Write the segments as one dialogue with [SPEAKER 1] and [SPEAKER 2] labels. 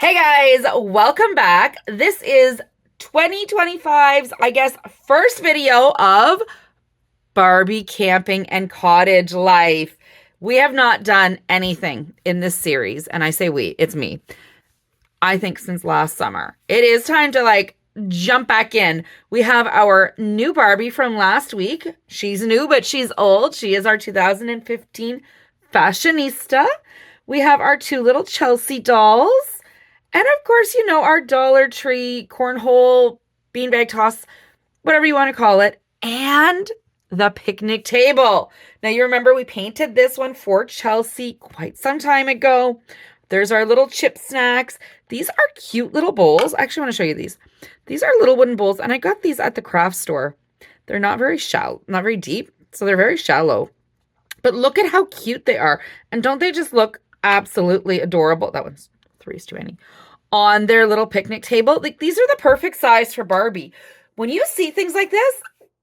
[SPEAKER 1] Hey guys, welcome back. This is 2025's, I guess, first video of Barbie camping and cottage life. We have not done anything in this series, and I say we, it's me. I think since last summer. It is time to jump back in. We have our new Barbie from last week. She's new, but she's old. She is our 2015 fashionista. We have our two little Chelsea dolls. And of course, our Dollar Tree cornhole, beanbag toss, whatever you want to call it, and the picnic table. Now, you remember we painted this one for Chelsea quite some time ago. There's our little chip snacks. These are cute little bowls. I actually want to show you these. These are little wooden bowls, and I got these at the craft store. They're not very shallow, not very deep, so they're very shallow. But look at how cute they are. And don't they just look absolutely adorable? That one's 3:2 on their little picnic table. These are the perfect size for Barbie. When you see things like this,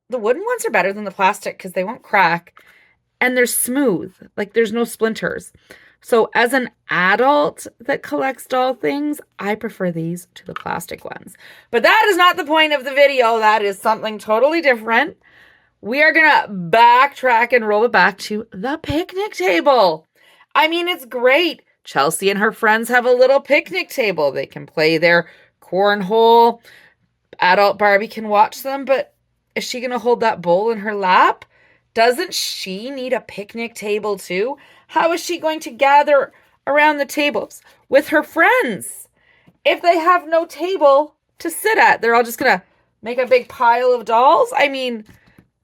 [SPEAKER 1] the wooden ones are better than the plastic because they won't crack and they're smooth. There's no splinters. So as an adult that collects doll things, I prefer these to the plastic ones. But that is not the point of the video. That is something totally different. We are going to backtrack and roll it back to the picnic table. I mean, it's great. Chelsea and her friends have a little picnic table. They can play their cornhole. Adult Barbie can watch them, but is she going to hold that bowl in her lap? Doesn't she need a picnic table too? How is she going to gather around the tables with her friends if they have no table to sit at? They're all just going to make a big pile of dolls? I mean,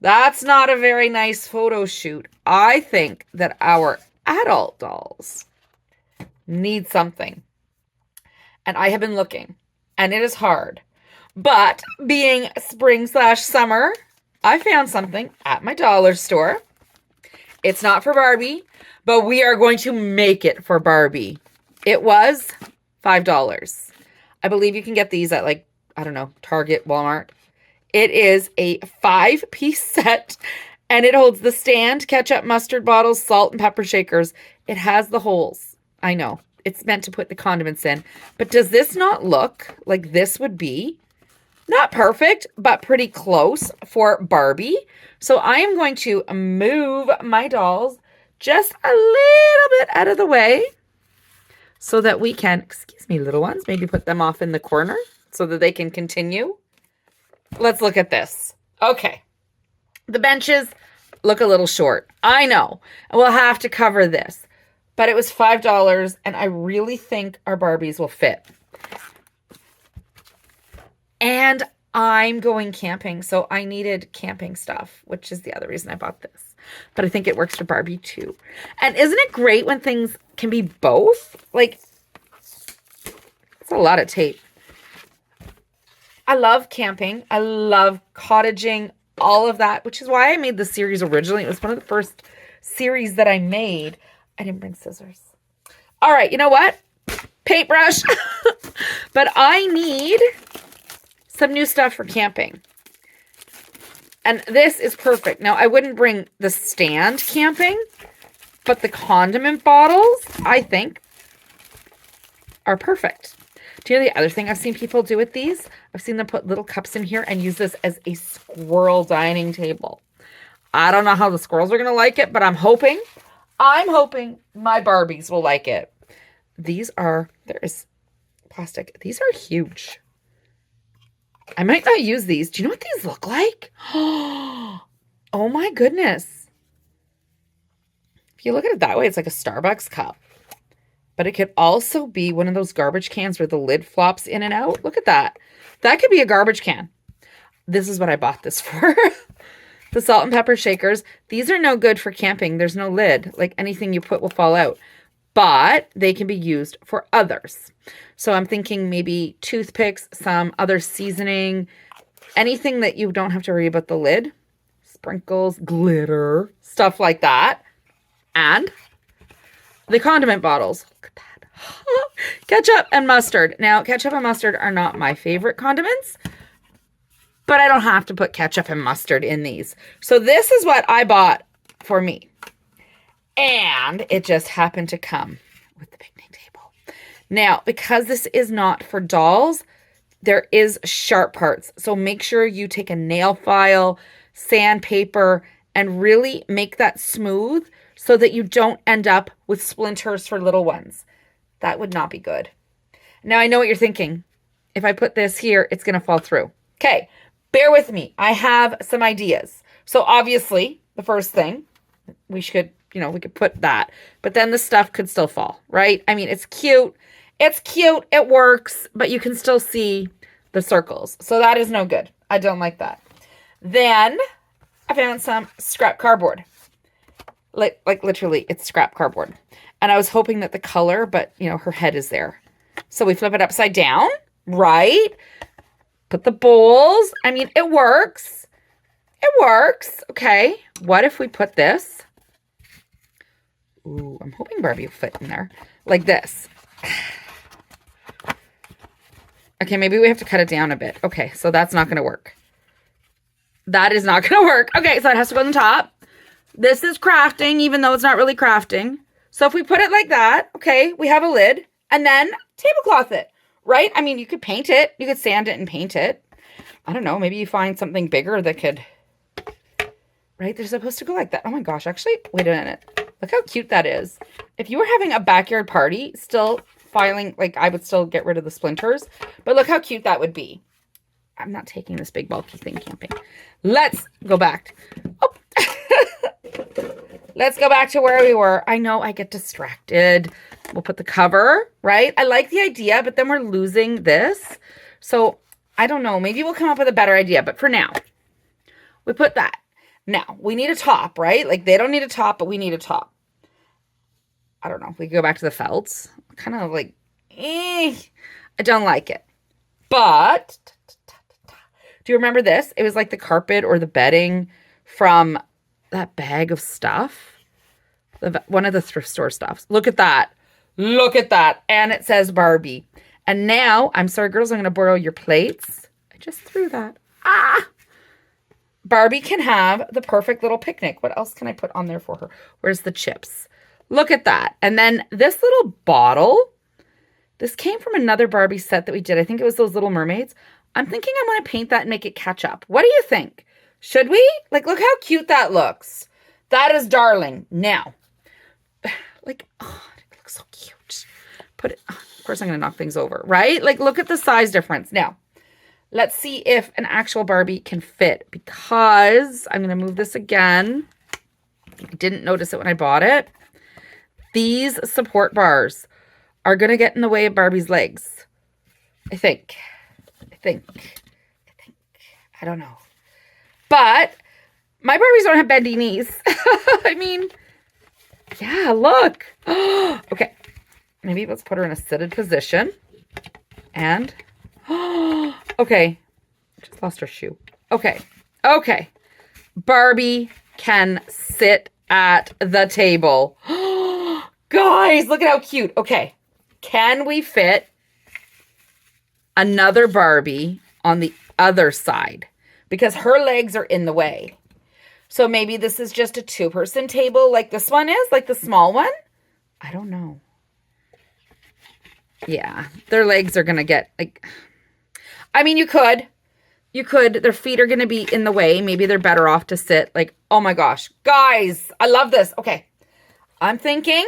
[SPEAKER 1] that's not a very nice photo shoot. I think that our adult dolls need something. And I have been looking, and it is hard. But being spring/summer, I found something at my dollar store. It's not for Barbie, but we are going to make it for Barbie. It was $5. I believe you can get these at Target, Walmart. It is a 5-piece set, and it holds the stand, ketchup, mustard bottles, salt, and pepper shakers. It has the holes. I know, it's meant to put the condiments in. But does this not look like this would be not perfect, but pretty close for Barbie? So I am going to move my dolls just a little bit out of the way so that we can, excuse me, little ones, maybe put them off in the corner so that they can continue. Let's look at this. Okay. The benches look a little short. I know. We'll have to cover this. But it was $5, and I really think our Barbies will fit. And I'm going camping, so I needed camping stuff, which is the other reason I bought this. But I think it works for Barbie too. And isn't it great when things can be both? It's a lot of tape. I love camping. I love cottaging, all of that, which is why I made this series originally. It was one of the first series that I made. I didn't bring scissors. All right, you know what? Paintbrush. But I need some new stuff for camping. And this is perfect. Now, I wouldn't bring the stand camping, but the condiment bottles, I think, are perfect. Do you know the other thing I've seen people do with these? I've seen them put little cups in here and use this as a squirrel dining table. I don't know how the squirrels are going to like it, but I'm hoping my Barbies will like it. There is plastic. These are huge. I might not use these. Do you know what these look like? Oh my goodness. If you look at it that way, it's like a Starbucks cup. But it could also be one of those garbage cans where the lid flops in and out. Look at that. That could be a garbage can. This is what I bought this for. The salt and pepper shakers. These are no good for camping. There's no lid. Anything you put will fall out. But they can be used for others. So I'm thinking maybe toothpicks, some other seasoning, anything that you don't have to worry about the lid. Sprinkles, glitter, stuff like that. And the condiment bottles. Look at that. Ketchup and mustard. Now, ketchup and mustard are not my favorite condiments, but I don't have to put ketchup and mustard in these. So this is what I bought for me. And it just happened to come with the picnic table. Now, because this is not for dolls, there is sharp parts. So make sure you take a nail file, sandpaper, and really make that smooth so that you don't end up with splinters for little ones. That would not be good. Now I know what you're thinking. If I put this here, it's going to fall through. Okay, bear with me. I have some ideas. So obviously, the first thing, we could put that. But then the stuff could still fall, right? I mean, it's cute. It's cute. It works. But you can still see the circles. So that is no good. I don't like that. Then I found some scrap cardboard. Like literally, it's scrap cardboard. And I was hoping that the color, but, her head is there. So we flip it upside down, right? Put the bowls. I mean, it works. It works. Okay. What if we put this? Ooh, I'm hoping Barbie will fit in there. Like this. Okay, maybe we have to cut it down a bit. Okay, so that's not going to work. That is not going to work. Okay, so it has to go on the top. This is crafting, even though it's not really crafting. So if we put it like that, okay, we have a lid. And then tablecloth it, right? I mean, you could paint it. You could sand it and paint it. I don't know. Maybe you find something bigger that could... Right? They're supposed to go like that. Oh my gosh. Actually, wait a minute. Look how cute that is. If you were having a backyard party, still filing, I would still get rid of the splinters. But look how cute that would be. I'm not taking this big bulky thing camping. Let's go back. Oh. Let's go back to where we were. I know I get distracted. We'll put the cover, right? I like the idea, but then we're losing this. So I don't know. Maybe we'll come up with a better idea. But for now, we put that. Now, we need a top, right? They don't need a top, but we need a top. I don't know. We can go back to the felts. Kind of I don't like it. But do you remember this? It was like the carpet or the bedding from that bag of stuff. One of the thrift store stuffs. Look at that. Look at that. And it says Barbie. And now, I'm sorry, girls, I'm going to borrow your plates. I just threw that. Barbie can have the perfect little picnic. What else can I put on there for her? Where's the chips? Look at that. And then this little bottle, this came from another Barbie set that we did. I think it was those Little Mermaids. I'm thinking I'm going to paint that and make it catch up. What do you think? Should we? Look how cute that looks. That is darling. Now, it looks so cute. Put it, of course I'm going to knock things over, right? Look at the size difference. Now, let's see if an actual Barbie can fit, because I'm going to move this again. I didn't notice it when I bought it. These support bars are going to get in the way of Barbie's legs. I think. I don't know. But my Barbies don't have bendy knees. I mean, yeah, look. Okay. Maybe let's put her in a seated position. And, okay. Just lost her shoe. Okay. Barbie can sit at the table. Guys, look at how cute. Okay. Can we fit another Barbie on the other side? Because her legs are in the way. So maybe this is just a 2-person table like this one is, like the small one. I don't know. Yeah, their legs are going to get I mean, you could. Their feet are going to be in the way. Maybe they're better off to sit. Oh my gosh. Guys, I love this. Okay. I'm thinking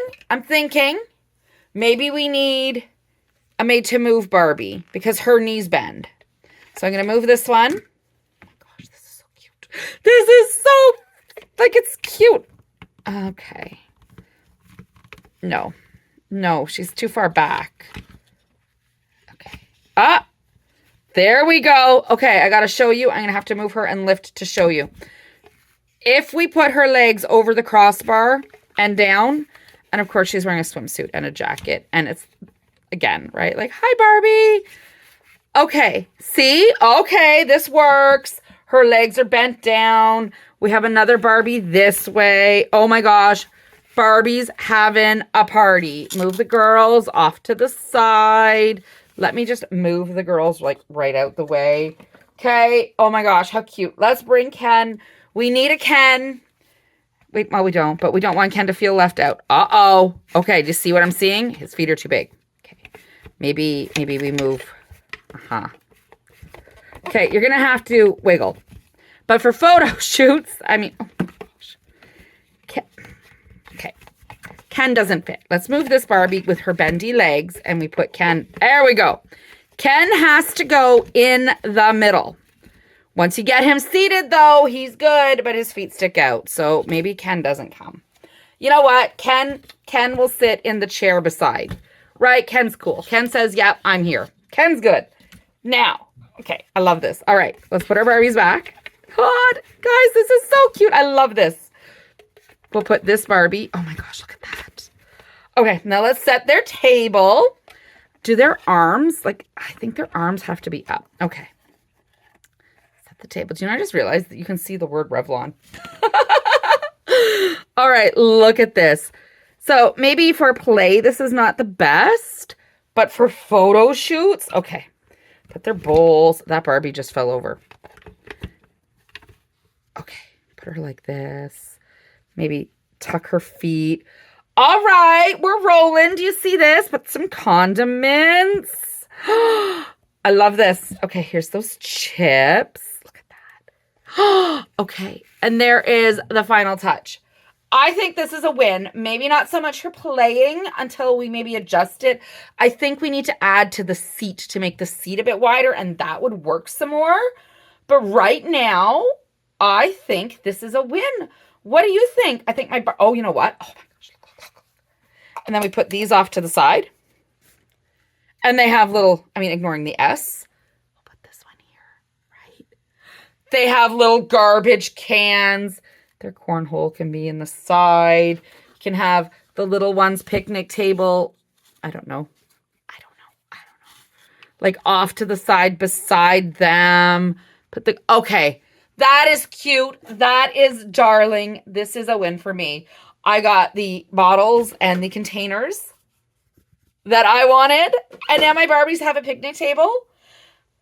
[SPEAKER 1] maybe we need a made to move Barbie because her knees bend. So I'm going to move this one. Oh my gosh, this is so cute. This is so, it's cute. Okay. No, she's too far back. Okay. There we go. Okay, I got to show you. I'm going to have to move her and lift to show you. If we put her legs over the crossbar and down, and of course she's wearing a swimsuit and a jacket, and it's, again, right? Hi, Barbie. Okay, see? Okay, this works. Her legs are bent down. We have another Barbie this way. Oh my gosh. Barbie's having a party. Move the girls off to the side. Let me just move the girls right out the way. Okay. Oh my gosh, how cute. Let's bring Ken. We need a Ken. Wait, well, we don't, but we don't want Ken to feel left out. Uh-oh. Okay, do you see what I'm seeing? His feet are too big. Okay. Maybe we move. Okay, you're going to have to wiggle. But for photo shoots, I mean, oh my gosh. Okay. Ken doesn't fit. Let's move this Barbie with her bendy legs and we put Ken. There we go. Ken has to go in the middle. Once you get him seated, though, he's good, but his feet stick out. So maybe Ken doesn't come. You know what? Ken will sit in the chair beside. Right? Ken's cool. Ken says, yep, I'm here. Ken's good. Now, okay, I love this. All right, let's put our Barbies back. God, guys, this is so cute. I love this. We'll put this Barbie. Oh my gosh, look at that. Okay, now let's set their table. Do their arms, I think their arms have to be up. Okay. Set the table. Do you know, I just realized that you can see the word Revlon. All right, look at this. So maybe for play, this is not the best, but for photo shoots, okay. Put their bowls. That Barbie just fell over. Okay, put her like this. Maybe tuck her feet. All right, we're rolling. Do you see this? Put some condiments. I love this. Okay, here's those chips. Look at that. Okay, and there is the final touch. I think this is a win. Maybe not so much for playing until we maybe adjust it. I think we need to add to the seat to make the seat a bit wider, and that would work some more. But right now, I think this is a win. What do you think? I think oh, you know what? Oh my gosh. And then we put these off to the side. And they have little, ignoring the S. We'll put this one here, right? They have little garbage cans. Their cornhole can be in the side. You can have the little one's picnic table. I don't know. Off to the side beside them. Okay. That is cute. That is darling. This is a win for me. I got the bottles and the containers that I wanted. And now my Barbies have a picnic table.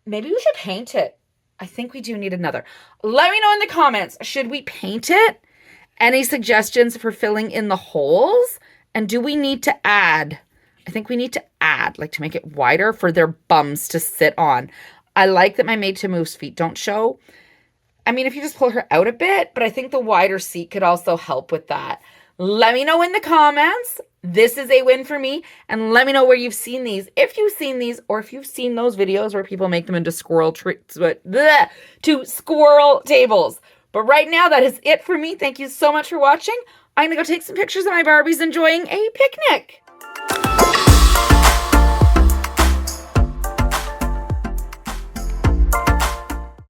[SPEAKER 1] Maybe we should paint it. I think we do need another. Let me know in the comments. Should we paint it? Any suggestions for filling in the holes? And do we need to add? I think we need to add, to make it wider for their bums to sit on. I like that my Made to Move's feet don't show. If you just pull her out a bit, but I think the wider seat could also help with that. Let me know in the comments. This is a win for me. And let me know where you've seen these. If you've seen these, or if you've seen those videos where people make them into squirrel tables. But right now, that is it for me. Thank you so much for watching. I'm going to go take some pictures of my Barbies enjoying a picnic.